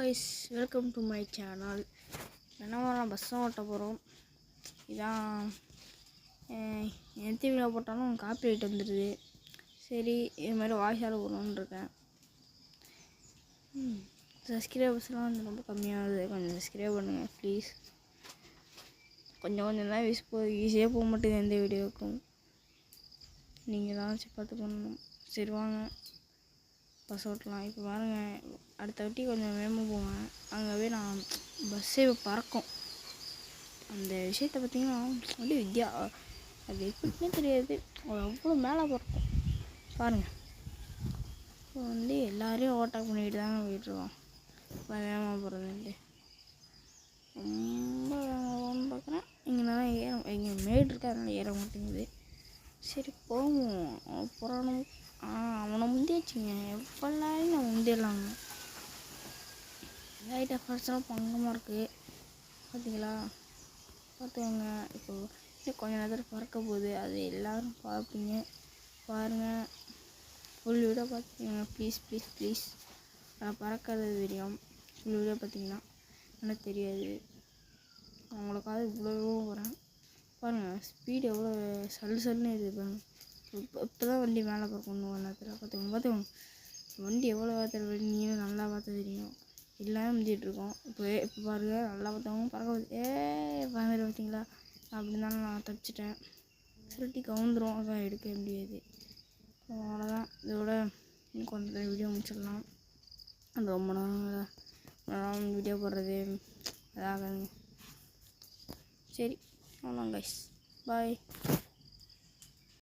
guys, welcome to my channel. நான் bus ஓட்ட போகிறோம். இதான் எந்த வீடியோ போட்டாலும் காப்பி ரைட் வந்துடுது. சரி, இது மாதிரி வாய்ஸால் போடணுன்னு இருக்கேன். சப்ஸ்கிரைபர்ஸ்லாம் வந்து ரொம்ப கம்மியாகுது. கொஞ்சம் சப்ஸ்கிரைப் பண்ணுங்கள் ப்ளீஸ். கொஞ்சம் தான் ஈஸியாக போக மாட்டேங்குது எந்த வீடியோவுக்கும். நீங்கள் தான் பார்த்து பண்ணணும். சரி வாங்க பஸ் ஓட்டலாம். இப்போ பாருங்கள், அடுத்த வாட்டி கொஞ்சம் வேகமாக போவேன். அங்கே போய் நான் பஸ்ஸே பறக்கும். அந்த விஷயத்தை பார்த்திங்கன்னா அப்படியே அது எப்படின்னே தெரியாது, அவ்வளோ மேலே பறக்கும் பாருங்கள். இப்போ வந்து எல்லோரையும் ஓவர்டேக் பண்ணிக்கிட்டு தாங்க போயிட்டுருக்கோம். வேகமாக போகிறதுன்ட்டு ரொம்ப வேகமாக பார்க்குறேன். இங்கே மேடு இருக்கா, அதனால் ஏற மாட்டேங்குது. சரி போவோம். புறணும் அவனை முந்தியாச்சுங்க. எப்போல்லாம் நான் முந்திடலாங்க. லைட் எஃபர்ட்ஸ்லாம் பங்கமாக இருக்குது பார்த்தீங்களா? பார்த்துக்கோங்க. இப்போது இன்னும் கொஞ்சம் நேரத்தில் பறக்க போகுது. அது எல்லோரும் பார்ப்பீங்க, பாருங்கள். ஃபுல் வீடியோ பார்த்துக்கோங்க ப்ளீஸ் ப்ளீஸ் ப்ளீஸ். நான் பறக்கிறது தெரியும். ஃபுல் வீடியோ பார்த்தீங்கன்னா எனக்கு தெரியாது. அவங்களுக்காக இவ்வளோ வரேன் பாருங்கள். ஸ்பீடு எவ்வளோ சல்லுன்னு இருக்குது பாருங்கள். இப்போ தான் வண்டி மேலே பார்க்கணும். ஒன்று நேரத்தில் பார்த்துக்கோங்க. வண்டி எவ்வளோ வேகத்தில் நீங்களும் நல்லா பார்த்து தெரியும். எல்லாமே முடிஞ்சிட்ருக்கோம். இப்போ பாருங்கள், நல்லா பார்த்தவங்க பறக்க பார்த்துட்டு பார்த்தீங்களா? அப்படி இருந்தாலும் நான் தப்பிச்சிட்டேன். சுருட்டி கவுந்துரும், அதான் எடுக்க முடியாது. அவ்வளோதான். இதோட இன்னும் கொஞ்சம் வீடியோ முடிச்சிடலாம். ரொம்ப நேரம் வீடியோ போடுறது அதாகுங்க. சரி அவ்வளோதான் கைஸ், பாய்.